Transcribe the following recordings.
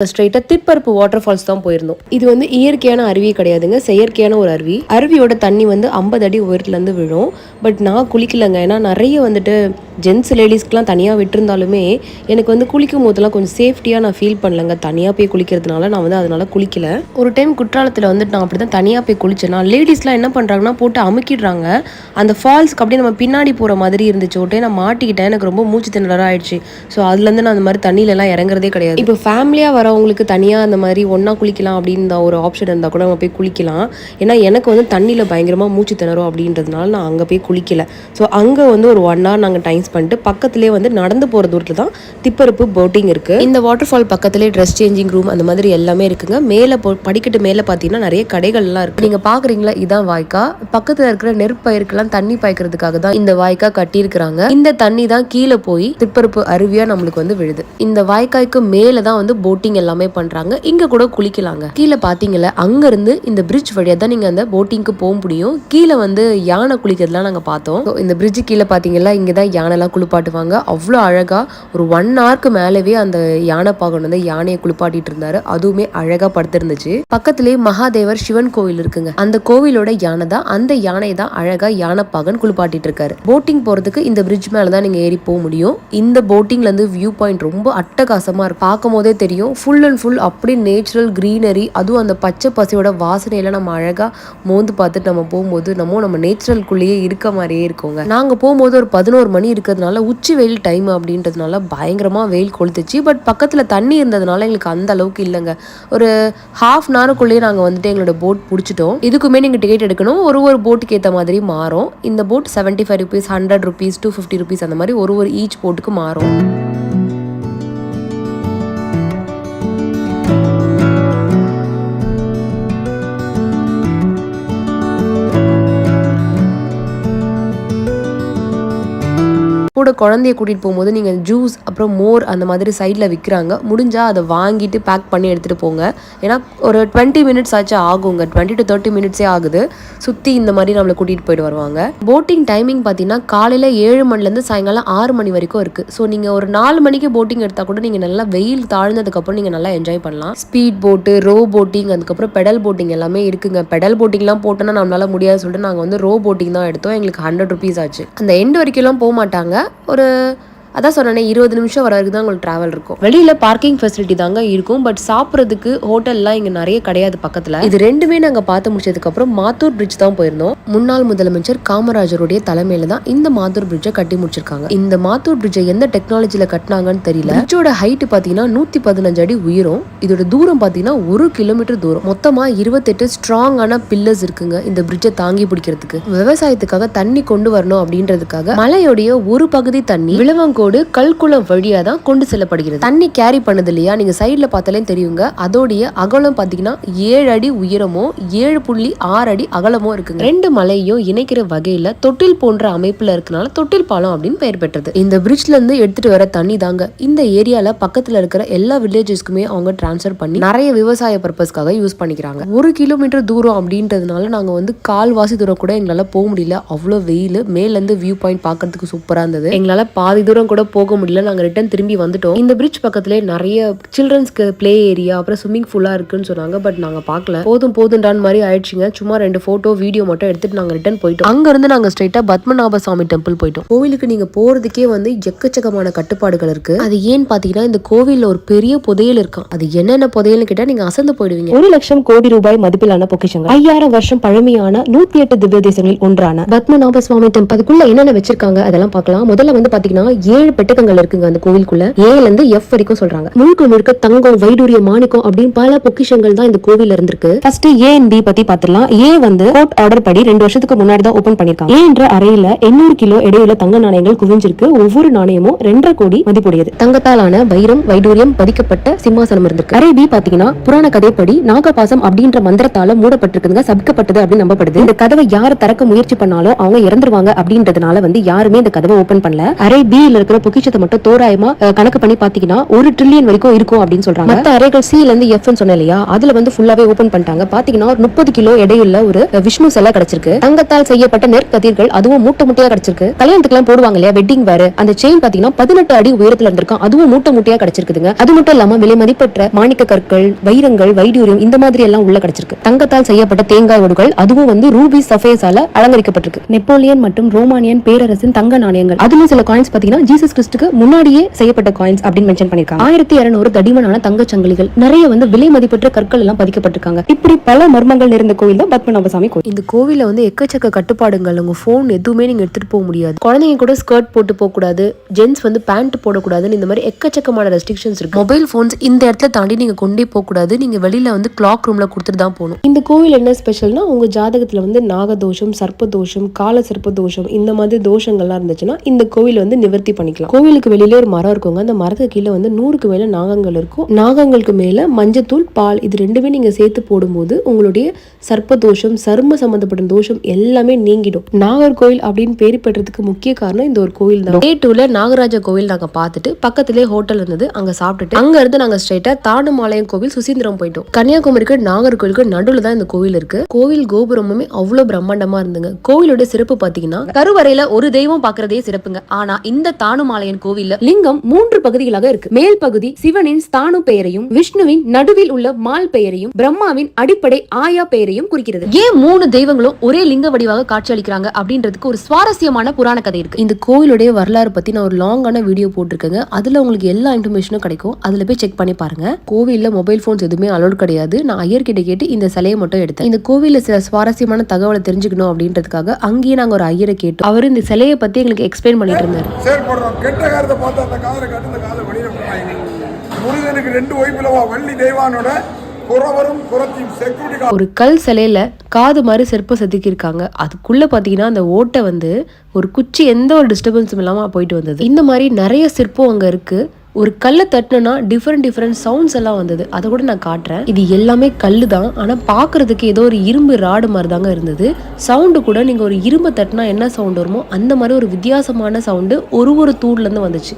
ஸ்ட்ரைட்டா Thirparappu water falls தான் போயிருந்தோம். இது வந்து இயற்கையான அருவி கிடையாதுங்க, செயற்கையான ஒரு அருவி. அருவியோட தண்ணி வந்து 50 அடி உயரத்துல இருந்து விழும். பட் நான் குளிக்கலங்க, ஏன்னா நிறைய வந்துட்டு ஜென்ஸ் லேடிஸ்க்குலாம் தனியாக விட்டுருந்தாலுமே எனக்கு வந்து குளிக்கும் போதெல்லாம் கொஞ்சம் சேஃப்டியாக நான் ஃபீல் பண்ணலங்க. தனியாக போய் குளிக்கிறதுனால நான் வந்து அதனால குளிக்கல. ஒரு டைம் குற்றாலத்தில் வந்துட்டு நான் அப்படி தான் தனியாக போய் குளிச்சேன்னா லேடிஸ்லாம் என்ன பண்ணுறாங்கன்னா போட்டு அமுக்கிடுறாங்க. அந்த ஃபால்ஸ்க்கு அப்படியே நம்ம பின்னாடி போகிற மாதிரி இருந்துச்சு. ஒரு டைம் நான் மாட்டிக்கிட்டேன், எனக்கு ரொம்ப மூச்சு திணறலாக ஆயிடுச்சு. ஸோ அதுலேருந்து நான் அந்த மாதிரி தண்ணியிலலாம் இறங்குறதே கிடையாது. இப்போ ஃபேமிலியாக வரவங்களுக்கு தனியாக அந்த மாதிரி ஒன்றா குளிக்கலாம் அப்படின்னு ஒரு ஆப்ஷன் இருந்தால் கூட நம்ம போய் குளிக்கலாம். ஏன்னா எனக்கு வந்து தண்ணியில் பயங்கரமாக மூச்சு திணறும் அப்படின்றதுனால நான் அங்கே போய் குளிக்கல. ஸோ அங்கே வந்து ஒரு 1 hour நாங்கள் டைம் பண்ணிட்டு பக்கத்துலேயே வந்து நடந்து போகிற தூரத்தில் தான் திற்பரப்பு போட்டிங் இருக்குது. இந்த வாட்டர் ஃபால் பக்கத்துலேயே ட்ரெஸ் சேஞ்சிங் ரூம் அந்த மாதிரி எல்லாமே இருக்குங்க. மேலே படிக்கட்டு மேலே பார்த்தீங்கன்னா நிறைய கடைகள்லாம் இருக்குது. நீங்கள் பார்க்குறீங்களா, இதான் வாய்க்கா. பக்கத்தில் இருக்கிற நெற்பயிருக்கெல்லாம் தண்ணி பாய்க்கிறதுக்காக தான் இந்த வாய்க்கா கட்டியிருக்கிறாங்க. இந்த தண்ணி தான் கீழே போய் திற்பரப்பு அருவியாக நம்மளுக்கு வந்து விழுது. இந்த வாய்க்காய்க்கு மேலே தான் வந்து போட்டிங் எல்லாமே பண்றாங்க. இங்க கூட குளிக்கலாங்க. கீழே பாத்தீங்கல்ல, அங்க இருந்து இந்த பிரிட்ஜ் வழியா தான் நீங்க அந்த போட்டிங்க்கு போக முடியும். கீழே வந்து யானை குளிக்கிறதுலாம் நாங்க பார்த்தோம். இந்த பிரிட்ஜ் கீழே பாத்தீங்கல்ல, இங்கதான் யானைலாம் குளிப்பாட்டுவாங்க. அவ்வளோ அழகா ஒரு 1 hourக்கு மேலவே அந்த யானை பாகன் வந்து யானையை குளிப்பாட்டிட்டு இருந்தாரு. அதுவுமே அழகா படுத்திருந்துச்சு. பக்கத்திலேயே மகாதேவர் சிவன் கோவில் இருக்குங்க. அந்த கோவிலோட யானை தான், அந்த யானை தான் அழகா யானை பாகன் குளிப்பாட்டிட்டு இருக்காரு. போட்டிங் போறதுக்கு இந்த பிரிட்ஜ் மேலதான் நீங்க ஏறி போக முடியும். இந்த போட்டிங்ல இருந்து வியூ பாயிண்ட் ரொம்ப அட்டகாசமா இருக்கு. பார்க்கும் போதே தெரியும், ஃபுல் அண்ட் ஃபுல் அப்படி நேச்சுரல் க்ரீனரி. அதுவும் அந்த பச்சை பசையோட வாசனையில நம்ம அழகாக மோந்து பார்த்துட்டு நம்ம போகும்போது நம்ம நேச்சுரல்குள்ளேயே இருக்க மாதிரியே இருக்கோங்க. நாங்கள் போகும்போது ஒரு 11 மணி இருக்கிறதுனால உச்சி வெயில் டைம் அப்படின்றதுனால பயங்கரமாக வெயில் கொளுத்துச்சு. பட் பக்கத்தில் தண்ணி இருந்ததுனால எங்களுக்கு அந்த அளவுக்கு இல்லைங்க. ஒரு ½ an hourக்குள்ளேயே நாங்கள் வந்துட்டு எங்களோட போட் பிடிச்சிட்டோம். இதுக்குமே நீங்கள் டிக்கெட் எடுக்கணும். ஒரு போட்டுக்கு ஏற்ற மாதிரி மாறும். இந்த போட் 75 rupees, 100 rupees, 250 rupees அந்த மாதிரி ஒரு ஈச் போட்டுக்கு மாறும். கூட குழந்தைய கூட்டிகிட்டு போகும்போது நீங்கள் ஜூஸ் அப்புறம் மோர் அந்த மாதிரி சைடில் விற்கிறாங்க. முடிஞ்சால் அதை வாங்கிட்டு பேக் பண்ணி எடுத்துகிட்டு போங்க. ஏன்னா ஒரு 20 minutes ஆச்சும் ஆகுங்க. 20 to 30 minutes ஆகுது. சுற்றி இந்த மாதிரி நம்மளை கூட்டிகிட்டு போயிட்டு வருவாங்க. போட்டிங் டைமிங் பார்த்தீங்கன்னா காலையில் 7 மணிலேருந்து சாயங்காலம் 6 மணி வரைக்கும் இருக்குது. ஸோ நீங்கள் ஒரு 4 மணிக்கு போட்டிங் எடுத்தால் கூட நீங்கள் நல்லா வெயில் தாழ்ந்ததுக்கப்புறம் நீங்கள் நல்லா என்ஜாய் பண்ணலாம். ஸ்பீட் போட்டு, ரோ போட்டிங், அதுக்கப்புறம் பெடல் போட்டிங் எல்லாமே இருக்குங்க. பெடல் போட்டிங்லாம் போட்டோன்னா நம்மளால முடியாது சொல்லிட்டு நாங்கள் வந்து ரோ போட்டிங் தான் எடுத்தோம். எங்களுக்கு 100 rupees ஆச்சு. அந்த எண்டு வரைக்கும்லாம் போக மாட்டாங்க. ஒரு அதான் சொன்னேன், 20 நிமிஷம் வர வரைக்கும் தான் உங்களுக்கு ட்ராவல் இருக்கும். வெளியில பார்க்கிங் ஃபெசிலிட்டி தாங்க இருக்கும். பட் சாப்பிட்றதுக்கு ஹோட்டல்லாம் இங்க நிறைய கிடையாது பக்கத்துல. இது ரெண்டுமே நாங்க பார்த்து முடிச்சதுக்கு அப்புறம் மாத்தூர் பிரிட்ஜ் தான் போயிருந்தோம். முன்னாள் முதலமைச்சர் காமராஜருடைய தலைமையில தான் இந்த மாத்தூர் பிரிட்ஜை கட்டி முடிச்சிருக்காங்க. இந்த மாத்தூர் பிரிட்ஜை எந்த டெக்னாலஜில கட்டினாங்கன்னு தெரியல. பிரிட்ஜோட ஹைட் பாத்தீங்கன்னா 115 அடி உயரம். இதோட தூரம் பாத்தீங்கன்னா 1 கிலோமீட்டர் தூரம். மொத்தமா 28 ஸ்ட்ராங்கான பில்லர்ஸ் இருக்குங்க இந்த பிரிட்ஜை தாங்கி பிடிக்கிறதுக்கு. விவசாயத்துக்காக தண்ணி கொண்டு வரணும் அப்படின்றதுக்காக மலையோடைய ஒரு பகுதி தண்ணி விளவங்கோடு கல்குளம் வழியா தான் கொண்டு செல்லப்படுகிறது. தண்ணி கேரி பண்ணது இல்லையா, நீங்க சைட்ல பார்த்தாலே தெரியுங்க. அதோடைய அகலம் பாத்தீங்கன்னா 7 அடி உயரமோ 7.6 அடி அகலமோ இருக்குங்க. 2 மலையையும் இணைக்கிற வகையில தொட்டில் போன்ற அமைப்புல இருக்கனால தொட்டில் பாலம் அப்படின்னு பெயர் பெற்றது. இந்த பிரிட்ஜ்ல இருந்து எடுத்துட்டு வர தண்ணி தாங்க இந்த ஏரியால பக்கத்துல இருக்கிற எல்லா வில்லேஜஸ்க்குமே அவங்க டிரான்ஸ்ஃபர் பண்ணி நிறைய விவசாய பர்பஸ்க்காக யூஸ் பண்ணிக்கிறாங்க. 1 கிலோமீட்டர் தூரம் அப்படின்றதுனால நாங்க வந்து கால்வாசி தூரம் கூட எங்களால போக முடியல. அவ்வளவு வெயில். மேல இருந்து வியூ பாயிண்ட் பாக்கிறதுக்கு சூப்பரா இருந்தது. எங்களால பாதி தூரம் கூட போக முடியல. நாங்க ரிட்டர்ன் திரும்பி வந்துட்டோம். இந்த பிரிட்ஜ் பக்கத்துல நிறைய சில்ட்ரன்ஸ்க்கு பிளே ஏரியா அப்புறம் ஸ்விம்மிங் பூலா இருக்குன்னு சொன்னாங்க. பட் நாங்க பார்க்கல. போதும்டான் மாதிரி ஆயிடுச்சுங்க. சும்மா 2 போட்டோ வீடியோ மட்டும் எடுத்துட்டு நாங்க ரிட்டர்ன் போயிட்டோம். அங்க இருந்து நாங்க ஸ்ட்ரைட்டா பத்மநாப சாமி டெம்பிள் போயிட்டோம். கோவிலுக்கு நீங்க போறதுக்கே வந்து எக்கச்சக்கமான கட்டுப்பாடுகள் இருக்கு. அது ஏன்னு பாத்தீங்கன்னா இந்த கோவில்ல ஒரு பெரிய புதையல் இருக்கும். அது என்னென்ன புதையல்னு கேட்டா நீங்க அசந்து போயிடுவீங்க. 1 லட்சம் கோடி ரூபாய் மதிப்பிலான பொக்கிஷங்கள், 5000 வருஷம் பழமையான 108 திவ்ய தேசங்களில் ஒன்றான பத்மநாப சுவாமி டெம்பிள். அதுக்குள்ள என்னென்ன வச்சிருக்காங்க அதெல்லாம் பார்க்கலாம். முதல்ல வந்து பாத்தீங்கன்னா 7 பெட்டகங்கள் இருக்குங்க அந்த கோவிலுக்குள்ள. Aல இருந்து F வரைக்கும் சொல்றாங்க. முழுக்க தங்கம், வைடூரியம், மாணிக்கம் அப்படின்னு பல பொக்கிஷங்கள் தான் இந்த கோவில்ல இருந்திருக்கு. ஃபர்ஸ்ட் A and B பத்தி பாத்துடலாம். A வந்து கோர்ட் ஆர்டர் படி 2 வருஷத்துக்கு முன்னாடி தான் ஓபன் பண்ணிருக்காங்க. A என்ற அறையில 800 கிலோ எடையுள்ள தங்க நாணயங்கள் குவிஞ்சிருக்கு. ஒவ்வொரு நாணயமும் 2.5 கோடி மதிப்புடையது. தங்கத்தாலான வைரம், வைடூரியம் பதிக்கப்பட்ட சிம்மாசனம் இருந்திருக்கு. அறை B பாத்தீங்கன்னா புராண கதைப்படி நாகபாசம் அப்படின்ற மந்திரத்தால மூடப்பட்டிருக்குங்க, சபிக்கப்பட்டது அப்படின்னு நம்பப்படுது. இந்த கதவை யாரு திறக்க முயற்சி பண்ணாலும் அவங்க இறந்துருவாங்க அப்படின்றதுனால வந்து யாருமே இந்த கதவை ஓபன் பண்ணல. அறை B ல இருக்கிற பொக்கிஷத்தை மட்டும் தோராயமா கணக்கு பண்ணி பாத்தீங்கன்னா 1 ட்ரில்லியன் வரைக்கும் இருக்கும் அப்படின்னு சொல்றாங்க. மத்த அறைகள் சில இருந்து எஃப்னு சொன்னேன் இல்லையா, அதுல வந்து ஃபுல்லாவே ஓபன் பண்ணிட்டாங்க. பாத்தீங்கன்னா ஒரு 30 கிலோ எடையுள்ள ஒரு விஷ்ணு சிலை கிடைச்சிருக்கு. தங்கத்தால் செய்யப்பட்ட நெற்கதிர்கள், அதுவும் மூட்டை மூட்டையா கிடைச்சிருக்கு. கல்யாணத்துக்குலாம் போடுவாங்க இல்லையா வெட்டிங் வேர், அந்த செயின் பாத்தீங்கன்னா 18 அடி உயரத்துல இருந்திருக்கும். அதுவும் மூட்டை மூட்டையா கிடைச்சிருக்குதுங்க. அது மட்டும் இல்லாம விலை மதிப்பற்ற மாணிக்க கற்கள், வைரங்கள், வைடூரியம் இந்த மாதிரி எல்லாம் உள்ள கிடைச்சிருக்கு. தங்கத்தால் செய்யப்பட்ட தேங்காய் ஓடுகள், அதுவும் வந்து ரூபி சஃபேஸால அலங்கரிக்கப்பட்டிருக்கு. நெப்போலியன் மற்றும் ரோமானியன் பேரரசின் தங்க நாணயங்கள், அதுல சில காயின்ஸ் பாத்தீங்கன்னா ஜீசஸ் கிறிஸ்டுக்கு முன்னாடியே செய்யப்பட்ட காயின்ஸ் அப்படின்னு மென்ஷன் பண்ணிருக்காங்க. 1200 தடிமனான தங்க சங்கிலிகள், நிறைய வந்து விலை மதிப்பற்ற கற்கள் எல்லாம் பதிக்கப்பட்டிருக்காங்க. இப்படி பல மர்மங்கள் இருந்த கோவில் தான் பத்மநாபசாமி கோவில். இந்த கோவில வந்து எக்கச்சக்க கட்டுப்பாடுகள், உங்க போன் எதுவுமே நீங்க எடுத்துட்டு போக முடியாது. குழந்தைங்க கூட ஸ்கர்ட் போட்டு போக கூடாது, ஜென்ஸ் வந்து பேண்ட் போடக்கூடாதுன்னு இந்த மாதிரி எக்கச்சக்கமான ரெஸ்ட்ரிக்ஷன்ஸ் இருக்கு. மொபைல் போன்ஸ் இந்த இடத்துல தாண்டி நீங்க கொண்டே போக கூடாது. நீங்க வெளியில வந்து கிளாக் ரூம்ல கொடுத்துட்டு தான் போகணும். இந்த கோவில் என்ன ஸ்பெஷல்னா, உங்க ஜாதகத்துல வந்து நாகதோஷம், சர்ப்பதோஷம், கால சர்ப்பதோஷம் இந்த மாதிரி தோஷங்கள்லாம் இருந்துச்சுன்னா இந்த கோவில் வந்து நிவர்த்தி பண்ணிக்கலாம். கோவிலுக்கு வெளியில ஒரு மரம் இருக்குங்க. அந்த மரத்துக்கு கீழே வந்து 100க்கு மேல நாகங்கள் இருக்கும். நாகங்களுக்கு மேல மஞ்சத்தூள், பால் இது ரெண்டுமே நீங்க சேர்த்து போடும்போது உங்களுடைய சர்ப்பதோஷம், சர்ம சம்பந்தப்பட்ட தோஷம் எல்லாமே நீங்கிடும். நாகர்கோவில் அப்படின்னு பேர் பெற்றதுக்கு முக்கிய காரணம் இந்த ஒரு கோவில் தான். டே 2ல நாகராஜ கோவில் நாங்க பார்த்துட்டு பக்கத்திலே ஹோட்டல் இருந்தது, அங்க சாப்பிட்டுட்டு அங்க இருந்து நாங்க ஸ்ட்ரைட்டா தானுமாலயம் கோவில் சுசீந்திரம் போயிட்டோம். கன்னியாகுமரிக்கு நாகர்கோவிலுக்கு நடுவுல தான் இந்த கோவில் இருக்கு. கோவில் கோபுரமுமே அவ்வளவு பிரம்மாண்டமா இருந்துங்க. கோவிலோட சிறப்பு பாத்தீங்கன்னா, கருவறையில ஒரு தெய்வம் பாக்குறதே சிறப்புங்க. ஆனா இந்த தானுமாலயன் கோவில்ல லிங்கம் 3 பகுதிகளாக இருக்கு. மேல் பகுதி சிவனின் ஸ்தானு பெயரையும், விஷ்ணுவின் நடுவில் உள்ள மால் பெயரையும், பிரம்மாவின் அடிப்படை ஆயா பெயரையும் குறிக்கிறது. ஏன் 3 தெய்வங்களும் ஒரே லிங்க வடிவாக காட்சி அளிக்கிறாங்க அப்படின்றதுக்கு ஒரு சுவாரஸ்யமான புராண கதை இருக்கு. இந்த கோவிலுடைய வரலாறு பத்தி நான் ஒரு லாங்கான வீடியோ போட்டிருக்கேங்க. அதுல உங்களுக்கு எல்லா இன்ஃபர்மேஷனும் கிடைக்கும். அதுல போய் செக் பண்ணி பாருங்க. கோவில்ல மொபைல் போன்ஸ் எதுவுமே அலோட் கிடையாது. நான் ஐயர்கிட்ட கேட்டு இந்த சிலையை மட்டும் எடுத்தேன். இந்த கோவில்ல சில சுவாரஸ்யமான தகவலை தெரிஞ்சுக்கணும் அப்படின்றதுக்காக அங்கேயே நாங்க ஒரு ஐயரை கேட்டோம். அவர் இந்த சிலையை பத்தி எங்களுக்கு எக்ஸ்பிளைன் பண்ணிட்டு இருந்தாரு. ஒரு கல் சிலையில காது மாதிரி சிற்பம் செதுக்கியிருக்காங்க. அதுக்குள்ள பாத்தீங்கன்னா அந்த ஓட்டை வந்து ஒரு குச்சி எந்த ஒரு டிஸ்டர்பன்ஸும் இல்லாம போயிட்டு வந்தது. இந்த மாதிரி நிறைய சிற்பம் அங்க இருக்கு. ஒரு கல்லை தட்டினா டிஃப்ரெண்ட் சவுண்ட்ஸ் எல்லாம் வந்தது. அதை கூட நான் காட்டுறேன். இது எல்லாமே கல்லு தான், ஆனா பாக்குறதுக்கு ஏதோ ஒரு இரும்பு ராடு மாதிரி தாங்க இருந்தது. சவுண்டு கூட நீங்க ஒரு இரும்பு தட்டினா என்ன சவுண்ட் வருமோ அந்த மாதிரி ஒரு வித்தியாசமான சவுண்டு ஒரு தூண்ல இருந்து வந்துச்சு.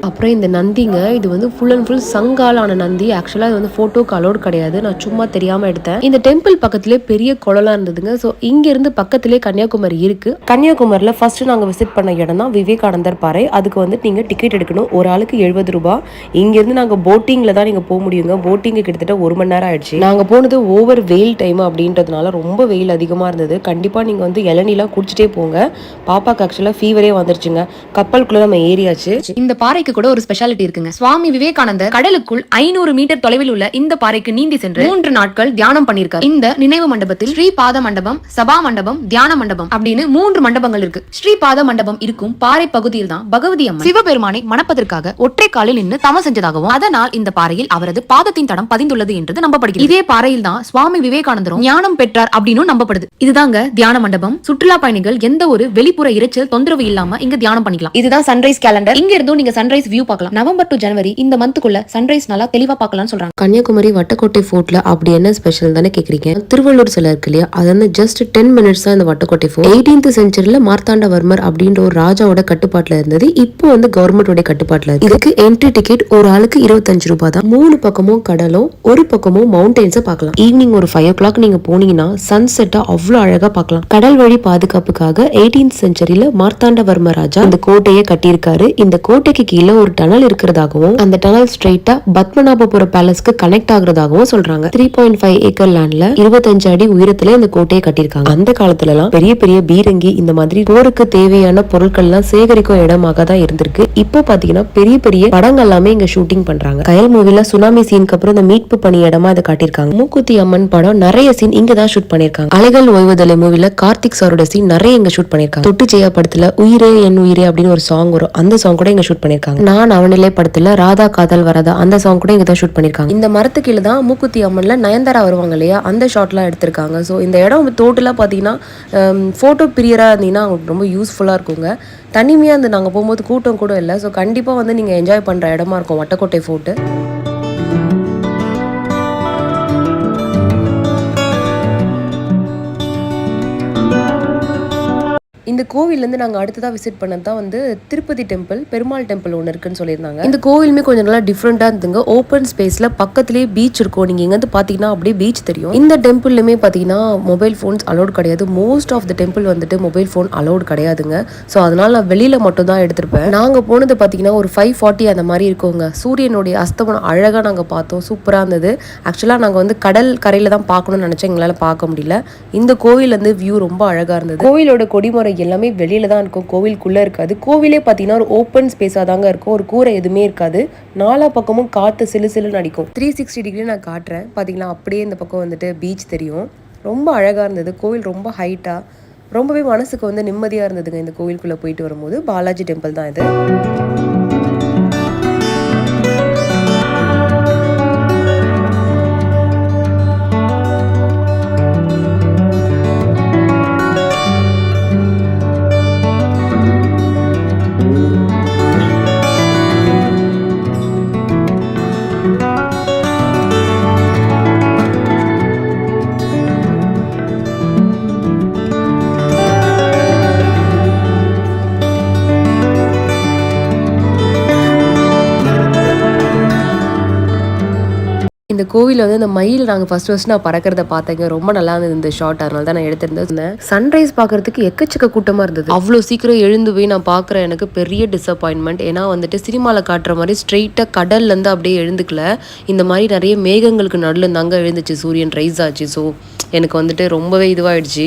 அப்புறம் இந்த நந்திங்க, இது வந்து ஃபுல் அண்ட் ஃபுல் சங்காலான நந்தி. ஆக்சுவலாக இது வந்து ஃபோட்டோக்கு அலோட் கிடையாது, நான் சும்மா தெரியாமல் எடுத்தேன். இந்த டெம்பிள் பக்கத்திலே பெரிய குளம்லாம் இருந்ததுங்க. ஸோ இங்கேருந்து பக்கத்திலே கன்னியாகுமரி இருக்கு. கன்னியாகுமரியில் ஃபர்ஸ்ட் நாங்கள் விசிட் பண்ண இடம் தான் விவேகானந்தர் பாறை. அதுக்கு வந்து நீங்கள் டிக்கெட் எடுக்கணும். ஒரு ஆளுக்கு 70 ரூபாய். இங்கேருந்து நாங்கள் போட்டிங்கில் தான் நீங்கள் போக முடியுங்க. போட்டிங்கு கிட்டத்தட்ட 1 மணி நேரம் ஆயிடுச்சு. நாங்கள் போனது ஓவர் வெயில் டைம் அப்படின்றதுனால ரொம்ப வெயில் அதிகமாக இருந்தது. கண்டிப்பாக நீங்கள் வந்து இளநீலாம் குடிச்சிட்டே போங்க. பாப்பாக்கு ஆக்சுவலாக ஃபீவரே வந்துருச்சுங்க. கப்பலுக்குள்ள நம்ம ஏரியாச்சு. இந்த பாறைக்கு கூட ஒரு ஸ்பெஷாலிட்டி இருக்குங்க. சுவாமி விவேகானந்தர் கடலுக்குள் 500 மீட்டர் தொலைவில் உள்ள இந்த பாறைக்கு நீந்தி சென்று 3 நாட்கள் தியானம் பண்ணிருக்காரு. இந்த நினைவு மண்டபத்தில் ஸ்ரீபாத மண்டபம், சபா மண்டபம், தியான மண்டபம் அப்படின்னு 3 மண்டபங்கள் இருக்கு. ஸ்ரீபாத மண்டபம் இருக்கும் பாறை பகுதியில் தான் பகவதி அம்மன் சிவபெருமானை மணப்பதற்காக ஒற்றை காலில் நின்று தவம் செஞ்சதாகவும், அதனால் இந்த பாறையில் அவரது பாதத்தின் தடம் பதிந்துள்ளது என்று நம்பப்படுகிறது. இதே பாறையில் தான் சுவாமி விவேகானந்தரும் ஞானம் பெற்றார் அப்படின்னு நம்பப்படுது. இதுதாங்க தியான மண்டபம். சுற்றுலா பயணிகள் எந்த ஒரு வெளிப்புற இரைச்சல் தொந்தரவு இல்லாம இங்க தியானம் பண்ணிக்கலாம். இதுதான் சன்ரைஸ் கேலண்டர். இங்க இருந்தும் நீங்க சன்ரைஸ் வியூ பார்க்கலாம். நவம்பர் டு ஜனவரி இந்த மந்த்துக்குள்ள சன்ரைஸ் நல்லா தெளிவா பார்க்கலாம்னு சொல்றாங்க. கன்னியாகுமரி வட்டக்கோட்டை ஃபோர்ட்ல அப்படி என்ன ஸ்பெஷல் தானே கேக்குறீங்க. திருவள்ளூர் சிலை இருக்கு இல்லையா, அது வந்து ஜஸ்ட் 10 மினிட்ஸ் தான் இந்த வட்டக்கோட்டை ஃபோர்ட். 18th செஞ்சுரியில மார்த்தாண்டவர்மர் அப்படின்ற ஒரு ராஜாவோட கட்டுப்பாட்டுல இருந்தது. இப்போ வந்து கவர்மெண்டோட கட்டுப்பாட்டுல இருக்கு. இதுக்கு என்ட்ரி டிக்கெட் ஒரு ஆளுக்கு 25 ரூபாய் தான். 3 பக்கமும் கடலும் ஒரு பக்கமும் மவுண்டன்ஸ் பார்க்கலாம். ஈவினிங் ஒரு 5 o'clock நீங்க போனீங்கன்னா சன்செட்டா அவ்வளவு அழகா பார்க்கலாம். கடல் வழி பாதுகாப்புக்காக 18th செஞ்சுரியில மார்த்தாண்டவர்மர் ராஜா இந்த கோட்டையை கட்டியிருக்காரு. இந்த கோட்டைக்கு கீழே ஒரு டனல் இருக்கிறதாகவும், அந்த டனல் ஸ்ட்ரைட்டா பத்மநாபபுர பேலஸ்க்கு கனெக்ட் ஆகுறதாகவும் சொல்றாங்க. 3.5 ஏக்கர் லேண்ட்ல 25 அடி உயரத்துல இந்த கோட்டையை கட்டியிருக்காங்க. அந்த காலத்துல எல்லாம் பெரிய பெரிய பீரங்கி இந்த மாதிரி போருக்கு தேவையான பொருட்கள் எல்லாம் சேகரிக்கும் இடமாக தான் இருந்திருக்கு. இப்போ பாத்தீங்கன்னா பெரிய பெரிய படங்கள் எல்லாமே இங்க ஷூட்டிங் பண்றாங்க. கயல் மூவில சுனாமி சீனுக்கு அப்புறம் இந்த மீட்பு பணி இடமா இதை காட்டியிருக்காங்க. மூக்குத்தி அம்மன் படம் நிறைய சீன் இங்க தான் ஷூட் பண்ணிருக்காங்க. அலைகள் ஓய்வுதலை மூவில கார்த்திக் சாரோட சீன் நிறைய இங்க ஷூட் பண்ணிருக்காங்க. தொட்டு ஜெயா படத்துல உயிரே என் உயிரே அப்படின்னு ஒரு சாங் வரும். அந்த சாங் கூட இங்க ஷூட் பண்ணிருக்காங்க. நான் அவனிலே படத்துல ராதா காதல் வராதா அந்த சாங் கூட இங்க தான் ஷூட் பண்ணிருக்காங்க. இந்த மரத்து கீழே தான் மூக்குத்தி அம்மன்ல நயன்தாரா வருவாங்க இல்லையா, அந்த ஷாட்லாம் எடுத்திருக்காங்க. ஸோ இந்த இடம் டோட்டலா பாத்தீங்கன்னா போட்டோ பிரியரா இருந்தீங்கன்னா உங்களுக்கு ரொம்ப யூஸ்ஃபுல்லா இருக்குங்க. தனிமையா இருந்து நாங்க போகும்போது கூட்டம் கூட இல்லை. ஸோ கண்டிப்பா வந்து நீங்க என்ஜாய் பண்ற இடமா இருக்கும் வட்டக்கோட்டை ஃபோர்ட். இந்த கோவிலேருந்து நாங்கள் அடுத்ததாக விசிட் பண்ணது தான் வந்து திருப்பதி டெம்பிள், பெருமாள் டெம்பிள் ஒன்று இருக்குன்னு சொல்லியிருந்தாங்க. இந்த கோவிலுமே கொஞ்சம் நல்லா டிஃப்ரெண்ட்டாக இருந்துங்க. ஓப்பன் ஸ்பேஸில் பக்கத்துலேயே பீச் இருக்கும். நீங்கள் இங்கேருந்து பார்த்தீங்கன்னா அப்படியே பீச் தெரியும். இந்த டெம்பிள்லையுமே பார்த்தீங்கன்னா மொபைல் ஃபோன்ஸ் அலோட் கிடையாது. மோஸ்ட் ஆஃப் த டெம்பிள் வந்துட்டு மொபைல் ஃபோன் அலோட் கிடையாதுங்க. ஸோ அதனால் நான் வெளியில் மட்டும் தான் எடுத்திருப்பேன். நாங்கள் போனது பார்த்தீங்கன்னா ஒரு 5:40 அந்த மாதிரி இருக்குங்க. சூரியனுடைய அஸ்தமனம் அழகாக நாங்கள் பார்த்தோம். சூப்பராக இருந்தது. ஆக்சுவலாக நாங்கள் வந்து கடல் கரையில் தான் பார்க்கணும்னு நினச்சோம். எங்களால் பார்க்க முடியல. இந்த கோவில் வந்து வியூ ரொம்ப அழகாக இருந்தது. கோவிலோட கொடிமரம் எல்லாமே வெளியில் தான் இருக்கும், கோவிலுக்குள்ளே இருக்காது. கோவிலே பார்த்தீங்கன்னா ஒரு ஓப்பன் ஸ்பேஸாக தாங்க இருக்கும். ஒரு கூரை எதுவுமே இருக்காது. நாலா பக்கமும் காற்று சிலு சிலுன்னு அடிக்கும். 360 டிகிரி நான் காட்டுறேன் பார்த்தீங்களா. அப்படியே இந்த பக்கம் வந்துட்டு பீச் தெரியும். ரொம்ப அழகாக இருந்தது. கோவில் ரொம்ப ஹைட்டாக, ரொம்பவே மனசுக்கு வந்து நிம்மதியாக இருந்ததுங்க இந்த கோவிலுக்குள்ளே போயிட்டு வரும்போது. பாலாஜி டெம்பிள் தான் இது. இந்த கோவிலில் வந்து இந்த மயில் நாங்கள் ஃபர்ஸ்ட் நான் பறக்கிறத பார்த்தேங்க. ரொம்ப நல்லா இருந்தது இந்த ஷார்ட். அதனால தான் நான் எடுத்திருந்தேன். சன்ரைஸ் பார்க்கறதுக்கு எக்கச்சக்க கூட்டமாக இருந்தது. அவ்வளோ சீக்கிரம் எழுந்து போய் நான் பார்க்குற எனக்கு பெரிய டிசப்பாயின்மெண்ட். ஏன்னா வந்துட்டு சினிமாவில் காட்டுற மாதிரி ஸ்ட்ரெயிட்டாக கடல்லேருந்து அப்படியே எழுந்துக்கல. இந்த மாதிரி நிறைய மேகங்களுக்கு நடுவில் தாங்க எழுந்துச்சு. சூரியன் ரைஸ் ஆச்சு. ஸோ எனக்கு வந்துட்டு ரொம்பவே இதுவாகிடுச்சு.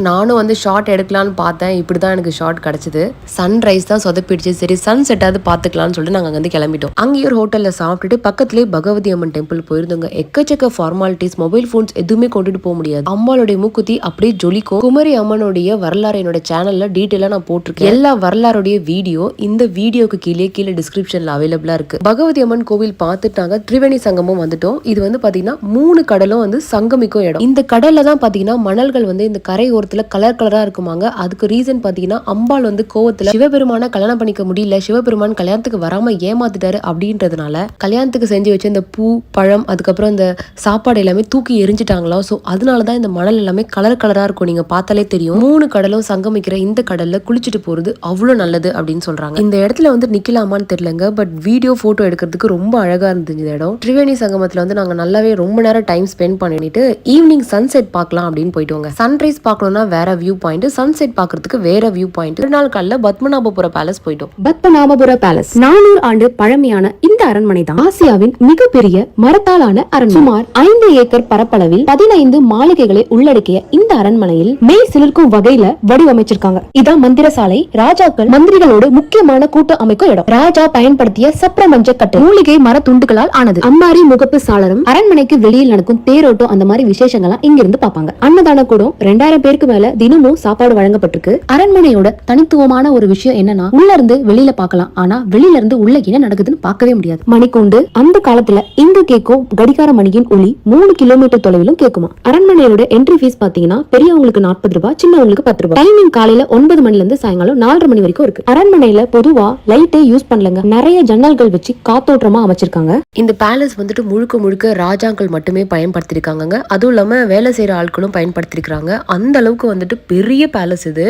நானும் வந்து ஷார்ட் எடுக்கலான்னு பார்த்தேன். இப்படி தான் எனக்கு ஷார்ட் கிடச்சிது. சன்ரைஸ் தான் சொதப்பிடுச்சு. சரி சன் செட்டாவது பார்த்துக்கலான்னு சொல்லிட்டு நாங்கள் அங்கே வந்து கிளம்பிட்டோம். அங்கேயே ஒரு ஹோட்டலில் சாப்பிட்டுட்டு பக்கத்துலேயே பகவதி அம்மன் டெம்பிள் போயிருந்தோங்க. எக்கச்சக்க ஃபார்மாலிட்டிஸ், மொபைல் ஃபோன்ஸ் எதுவுமே கொண்டுட்டு போக முடியாது. அம்மாளுடைய மூக்குத்தி அப்படியே ஜொலிக்கும். குமரி அம்மனுடைய வரலாறு என்னோட சேனல்ல டீட்டெயிலாக நான் போட்டிருக்கேன். எல்லா வரலாறுடைய வீடியோ இந்த வீடியோக்கு கீழே டிஸ்கிரிப்ஷன்ல அவைலபிளா இருக்கு. பகவதி அம்மன் கோவில் பார்த்துட்டாங்க. திரிவேணி சங்கமும் வந்துட்டோம். இது வந்து பாத்தீங்கன்னா 3 கடலும் வந்து சங்கமிக்கும் இடம். இந்த கடல்ல தான் பாத்தீங்கன்னா மணல்கள் வந்து இந்த கரை ஓரத்துல கலர் கலரா இருக்குமாங்க. அதுக்கு ரீசன் பாத்தீங்கன்னா அம்பாள் வந்து கோவத்துல சிவபெருமான கல்யாணம் பண்ணிக்க முடியல, சிவபெருமான் கல்யாணத்துக்கு வராம ஏமாத்திட்டாரு அப்படின்றதுனால கல்யாணத்துக்கு செஞ்சு வச்ச இந்த பூ பழம் அதுக்கப்புறம் இந்த சாப்பாடு எல்லாமே தூக்கி எரிஞ்சிட்டாங்களா. ஸோ அதனால தான் இந்த மணல் எல்லாமே கலர் கலரா இருக்கும். நீங்க பார்த்தாலே தெரியும். 3 கடலும் சங்கமிக்கிற இந்த கடல்ல குளிச்சுட்டு போறது அவ்வளோ நல்லது அப்படின்னு சொல்றாங்க. இந்த இடத்துல வந்து நிக்கலாமான்னு தெரியலங்க. பட் வீடியோ போட்டோ எடுக்கிறதுக்கு ரொம்ப அழகா இருந்துச்சு இந்த இடம். திரிவேணி சங்கமத்துல வந்து நாங்க நல்லாவே ரொம்ப நேரம் டைம் ஸ்பெண்ட் பண்ணிட்டு ஈவினிங் சன்செட் பார்க்கலாம் அப்படின்னு போயிட்டு சன்ரைஸ் பார்க்கணும்னா வேற வியூ பாயிண்ட், சன்செட் பார்க்கறதுக்கு வேற வியூ பாயிண்ட். ஒரு நாள் காலைல பத்மநாபபுர பேலஸ் போயிட்டோம். பத்மநாபபுர பேலஸ் 400 ஆண்டு பழமையான இந்த அரண்மனை தான் ஆசியாவின் மிகப்பெரிய மரத்தாலான அரண்மனை. சுமார் 5 ஏக்கர் பரப்பளவில் 15 மாளிகைகளை உள்ளடக்கிய இந்த அரண்மனையில் மெய் சிலிர்க்கும் வகையில வடிவமைச்சிருக்காங்க. இதான் மந்திர சாலை. ராஜாக்கள் மந்திரிகளோடு முக்கியமான கூட்டம் அமைக்கும் இடம். ராஜா பயன்படுத்திய சப்ரமஞ்ச கட்டு மூலிகை மர துண்டுகளால் ஆனது. அம்மாரி முகப்பு சாளரம், அரண்மனைக்கு வெளியில் நடக்கும் தேரோட்டம், அந்த மாதிரி விசேஷங்கள்லாம் இங்க இருந்து பாப்பாங்க. அன்னதான கூடம் 2000 பேருக்கு மேல தினமும் சாப்பாடு வழங்கப்பட்டிருக்கு. அரண்மனையோட தனித்துவமான ஒரு விஷயம் என்னன்னா, உள்ள இருந்து வெளியில பார்க்கலாம், ஆனா வெளியில இருந்து உள்ள என்ன நடக்குதுன்னு பார்க்கவே முடியாது. மணிக்கூண்டு அந்த காலத்துல இங்க கேட்கும் கடிகார மணியின் ஒளி 3 கிலோமீட்டர் தொலைவிலும் கேட்குமா. அரண்மனையோட என்ட்ரி ஃபீஸ் பாத்தீங்கன்னா பெரியவங்களுக்கு 40 ரூபாய், சின்னவங்களுக்கு 10 ரூபாய். டைமிங் காலையில 9 மணில இருந்து சாயங்காலம் 4:30 மணி வரைக்கும் இருக்கு. அரண்மனையில பொதுவா லைட்டே யூஸ் பண்ணலங்க. நிறைய ஜன்னல்கள் வச்சு காத்தோட்டமா அமைச்சிருக்காங்க. இந்த பேலஸ் வந்துட்டு முழுக்க ராஜாக்கள் மட்டுமே பயன்படுத்திருக்காங்க. அதுவும் இல்லாம வேலை செய்யற ஆட்களும் பயன்படுத்திருக்காங்க. அந்த அளவுக்கு வந்துட்டு பெரிய பேலஸ் இது.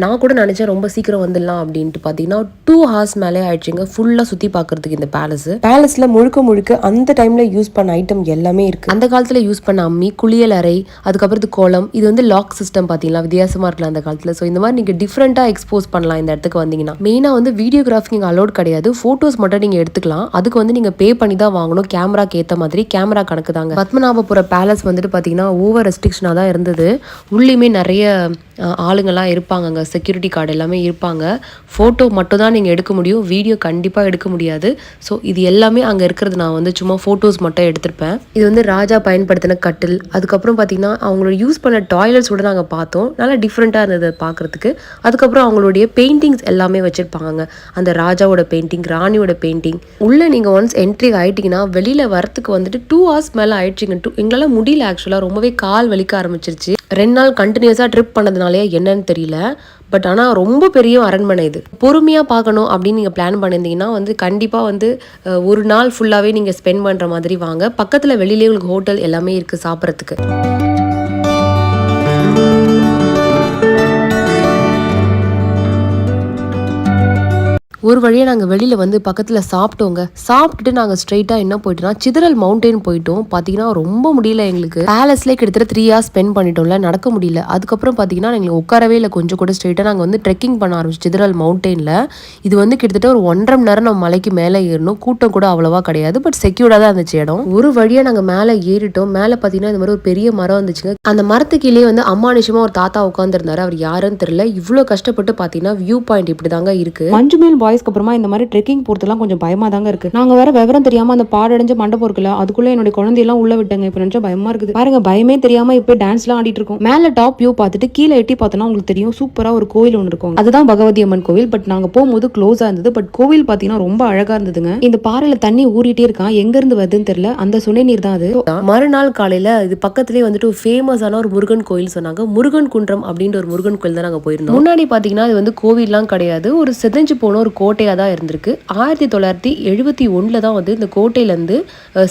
நான் கூட நினைச்சேன் ரொம்ப சீக்கிரம் வந்துடலாம் அப்படின்ட்டு. பாத்தீங்கன்னா 2 hours மேலே ஆயிடுச்சுங்க ஃபுல்லா சுத்தி பாக்குறதுக்கு. இந்த பேலஸ்ல முழுக்க அந்த டைம்ல யூஸ் பண்ண ஐட்டம் எல்லாமே இருக்கு. அந்த காலத்துல யூஸ் பண்ண அம்மி, குளியல் அறை, அதுக்கப்புறத்து கோலம், இது வந்து லாக் சிஸ்டம் பாத்தீங்களா, வித்தியாசமா இருக்கலாம் அந்த காலத்துல. ஸோ இந்த மாதிரி நீங்க டிஃப்ரெண்டா எக்ஸ்போஸ் பண்ணலாம் இந்த இடத்துக்கு வந்தீங்கன்னா. மெயினா வந்து வீடியோகிராஃபி நீங்க அலோட் கிடையாது. போட்டோஸ் மட்டும் நீங்க எடுத்துக்கலாம். அதுக்கு வந்து நீங்க பே பண்ணி தான் வாங்கணும். கேமராக்கு ஏத்த மாதிரி கேமரா கணக்கு தாங்க. பத்மநாபபுர பேலஸ் வந்துட்டு பாத்தீங்கன்னா ஓவர் ரெஸ்ட்ரிக்ஷனா தான் இருந்தது. உள்ளேயுமே நிறைய ஆளுங்கள்லாம் இருப்பாங்க. செக்யூரிட்டி கார்டு எல்லாமே இருப்பாங்க. ஃபோட்டோ மட்டும் தான் நீங்கள் எடுக்க முடியும். வீடியோ கண்டிப்பாக எடுக்க முடியாது. ஸோ இது எல்லாமே அங்கே இருக்கிறது நான் வந்து சும்மா ஃபோட்டோஸ் மட்டும் எடுத்திருப்பேன். இது வந்து ராஜா பயன்படுத்தின கட்டில். அதுக்கப்புறம் பார்த்தீங்கன்னா அவங்களோட யூஸ் பண்ண டாய்லெட்ஸ் கூட நாங்கள் பார்த்தோம். நல்லா டிஃப்ரெண்ட்டாக இருந்தது பார்க்குறதுக்கு. அதுக்கப்புறம் அவங்களுடைய பெயிண்டிங்ஸ் எல்லாமே வச்சுருப்பாங்க. அந்த ராஜாவோட பெயிண்டிங், ராணியோட பெயிண்டிங். உள்ளே நீங்கள் ஒன்ஸ் என்ட்ரி ஆகிட்டிங்கன்னா வெளியில் வரத்துக்கு வந்துட்டு 2 hours மேலே ஆயிடுச்சுங்க. எங்களால் முடியல ஆக்சுவலாக. ரொம்பவே கால் வலிக்க ஆரம்பிச்சிருச்சு. 2 நாள் கண்டினியூஸாக ட்ரிப் பண்ணதுனாலே என்னன்னு தெரியல. பட் ஆனால் ரொம்ப பெரிய அரண்மனை இது. பொறுமையாக பார்க்கணும் அப்படின்னு நீங்கள் பிளான் பண்ணியிருந்தீங்கன்னா வந்து கண்டிப்பாக வந்து ஒரு நாள் ஃபுல்லாகவே நீங்கள் ஸ்பெண்ட் பண்ணுற மாதிரி வாங்க. பக்கத்தில் வெளியிலே உங்களுக்கு ஹோட்டல் எல்லாமே இருக்குது சாப்பிட்றதுக்கு. ஒரு வழியாக நாங்கள் வெளியில் வந்து பக்கத்தில் சாப்பிட்டோங்க. சாப்பிட்டுட்டு நாங்கள் ஸ்ட்ரைட்டாக என்ன போயிட்டோம்னா சிதறல் மவுண்டெயின் போயிட்டோம். பார்த்தீங்கன்னா ரொம்ப முடியல எங்களுக்கு. பேலஸ்லேயே கிட்டத்தட்ட 3 hours ஸ்பெண்ட் பண்ணிட்டோம்ல, நடக்க முடியல. அதுக்கப்புறம் பார்த்தீங்கன்னா எங்களுக்கு உட்காரவே இல்லை கொஞ்சம் கூட. ஸ்ட்ரைட்டாக நாங்கள் வந்து ட்ரெக்கிங் பண்ண ஆரம்பிச்சு சிதறல் மவுண்டெயினில். இது வந்து கிட்டத்தட்ட ஒரு 1.5 மணி நேரம் நம்ம மலைக்கு மேலே ஏறணும். கூட்டம் கூட அவ்வளோவா கிடையாது, பட் செக்யூர்டாக தான் இருந்துச்சு இடம். ஒரு வழியாக நாங்கள் மேலே ஏறிட்டோம். மேலே பார்த்தீங்கன்னா இந்த மாதிரி ஒரு பெரிய மரம் இருந்துச்சுங்க. அந்த மரத்துக்கீழே வந்து அம்மானுஷமாக ஒரு தாத்தா உட்காந்துருந்தாரு. அவர் யாருன்னு தெரியல. இவ்வளோ கஷ்டப்பட்டு பார்த்தீங்கன்னா வியூ பாயிண்ட் இப்படி தாங்க இருக்கு. மஞ்சுமேல் பாய்ஸ்க்கு அப்புறமா இந்த மாதிரி ட்ரெக்கிங் போறதுலாம் கொஞ்சம் பயமா தாங்க இருக்கு. நாங்க வேற விவரம் தெரியாம அந்த பாடடைஞ்ச மண்டபம் இருக்குல்ல, அதுக்குள்ள என்னோட குழந்தையெல்லாம் உள்ள விட்டாங்க. இப்ப நினைச்சா பயமா இருக்குது. பாருங்க, பயமே தெரியாம இப்ப டான்ஸ் எல்லாம் ஆடிட்டு இருக்கோம். மேல டாப் வியூ பார்த்துட்டு கீழே எட்டி பார்த்தோம்னா உங்களுக்கு தெரியும் சூப்பரா ஒரு கோயில் ஒன்று இருக்கும். அதுதான் பகவதி அம்மன் கோவில். பட் நாங்க போகும்போது க்ளோஸா இருந்தது. பட் கோவில் பாத்தீங்கன்னா ரொம்ப அழகா இருந்ததுங்க. இந்த பாறையில தண்ணி ஊறிட்டே இருக்கான், எங்க இருந்து வருதுன்னு தெரியல. அந்த சுனை நீர் தான் அது. மறுநாள் காலையில இது பக்கத்துலேயே வந்துட்டு ஒரு ஃபேமஸான ஒரு முருகன் கோயில் சொன்னாங்க. முருகன் குன்றம் அப்படின்ற ஒரு முருகன் கோயில் தான் நாங்கள் போயிருந்தோம். முன்னாடி பார்த்தீங்கன்னா இது வந்து கோவில்லாம் கிடையாது, ஒரு செதஞ்சு போன ஒரு கோட்டையாக தான் இருந்திருக்கு. 1971 தான் வந்து இந்த கோட்டையிலேருந்து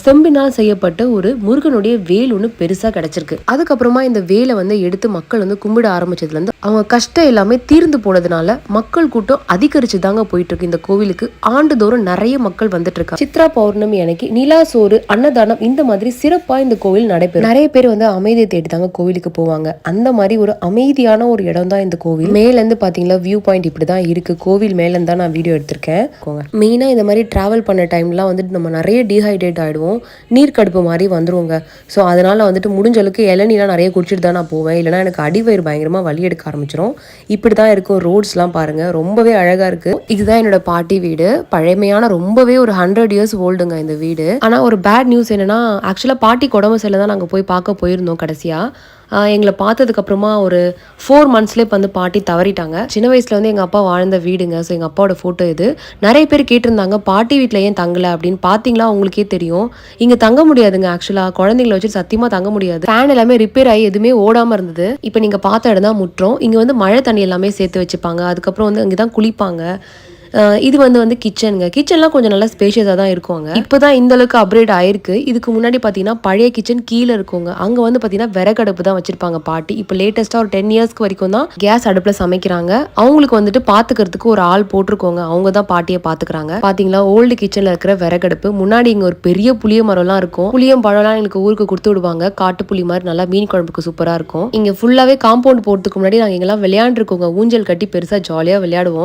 செம்பினால் செய்யப்பட்ட ஒரு முருகனுடைய வேல் ஒன்று பெருசாக கிடைச்சிருக்கு. அதுக்கப்புறமா இந்த வேலை வந்து எடுத்து மக்கள் வந்து கும்பிட ஆரம்பிச்சதுலேருந்து அவங்க கஷ்டம் எல்லாமே தீர்ந்து போனதுனால மக்கள் கூட்டம் அதிகரிச்சு தாங்க போயிட்டு இருக்கு. இந்த கோவிலுக்கு ஆண்டுதோறும் நிறைய மக்கள் வந்துட்டு இருக்காங்க. சித்ரா பௌர்ணமி அன்னைக்கு நிலா சோறு, அன்னதானம் இந்த மாதிரி சிறப்பாக இந்த கோவில் நடைபெறும். நிறைய பேர் வந்து அமைதியை தேடி தாங்க கோவிலுக்கு போவாங்க. அந்த மாதிரி ஒரு அமைதியான ஒரு இடம் தான் இந்த கோவில். மேலேருந்து பார்த்தீங்களா வியூ பாயிண்ட் இப்படி தான் இருக்கு. கோவில் மேலேருந்து தான் நான் வீடியோ எடுத்திருக்கேன். மெயினாக இந்த மாதிரி ட்ராவல் பண்ண டைம்லாம் வந்துட்டு நம்ம நிறைய டீஹைட்ரேட் ஆகிடுவோம், நீர்க்கடுப்பு மாதிரி வந்துருவோங்க. ஸோ அதனால் வந்துட்டு முடிஞ்ச அளவுக்கு இளநீலாம் நிறைய குடிச்சிட்டு தான் நான் போவேன். இல்லைனா எனக்கு அடிவயிறு பயங்கரமாக வலி எடுக்க ஆரம்பிச்சிடும். இப்படி தான் இருக்கும். ரோட்ஸ்லாம் பாருங்கள், ரொம்பவே அழகாக இருக்குது. இதுதான் என்னோட பாட்டி வீடு. பழமையான ரொம்பவே ஒரு 100 years ஓல்டுங்க இந்த வீடு. ஆனால் ஒரு பேட் நியூஸ் என்னென்னா, ஆக்சுவலாக பாட்டி உடம்பு சரியில்லை தான் நாங்கள் போய் பார்க்க போயிருந்தோம். கடைசியாக எங்களை பார்த்ததுக்கப்புறமா ஒரு 4 monthsலேயே வந்து பாட்டி தவறிட்டாங்க. சின்ன வயசில் வந்து எங்கள் அப்பா வாழ்ந்த வீடுங்க. ஸோ எங்கள் அப்பாவோட ஃபோட்டோ இது. நிறைய பேர் கேட்டிருந்தாங்க பாட்டி வீட்டில் ஏன் தங்கலை அப்படின்னு. பார்த்தீங்களா உங்களுக்கே தெரியும், இங்கே தங்க முடியாதுங்க. ஆக்சுவலாக குழந்தைங்களை வச்சு சத்தியமாக தங்க முடியாது. ஃபேன் எல்லாமே ரிப்பேர் ஆகி எதுவுமே ஓடாமல் இருந்தது. இப்போ நீங்கள் பார்த்த இடம் தான் முற்றம். இங்கே வந்து மழை தண்ணி எல்லாமே சேர்த்து வச்சுப்பாங்க. அதுக்கப்புறம் வந்து அங்கே தான் குளிப்பாங்க. இது வந்து கிச்சனுங்க. கிச்சன்லாம் கொஞ்சம் நல்லா ஸ்பேஷியஸாக தான் இருக்குங்க. இப்போ தான் இந்த அளவுக்கு அப்கிரேட் ஆயிருக்கு. இதுக்கு முன்னாடி பார்த்தீங்கன்னா பழைய கிச்சன் கீழே இருக்குங்க. அங்கே வந்து பார்த்தீங்கன்னா விறகடுப்பு தான் வச்சிருப்பாங்க பாட்டி. இப்போ லேட்டஸ்ட்டாக ஒரு 10 yearsக்கு வரைக்கும் தான் கேஸ் அடுப்பில் சமைக்கிறாங்க. அவங்களுக்கு வந்துட்டு பார்த்துக்கிறதுக்கு ஒரு ஆள் போட்டிருக்கோங்க. அவங்க தான் பாட்டியை பார்த்துக்கிறாங்க. பார்த்தீங்களா ஓல்டு கிச்சனில் இருக்கிற விறகடுப்பு. முன்னாடி இங்கே ஒரு பெரிய புளிய மரம்லாம் இருக்கும். புளியம் பழம்லாம் எங்களுக்கு ஊருக்கு கொடுத்து விடுவாங்க. காட்டு புளி மாதிரி நல்லா மீன் குழம்புக்கு சூப்பராக இருக்கும். இங்கே ஃபுல்லாகவே காம்பவுண்ட் போகிறதுக்கு முன்னாடி நாங்கள் இங்கெல்லாம் விளையாண்டுருக்கோங்க. ஊஞ்சல் கட்டி பெருசாக ஜாலியாக விளையாடுவோம்.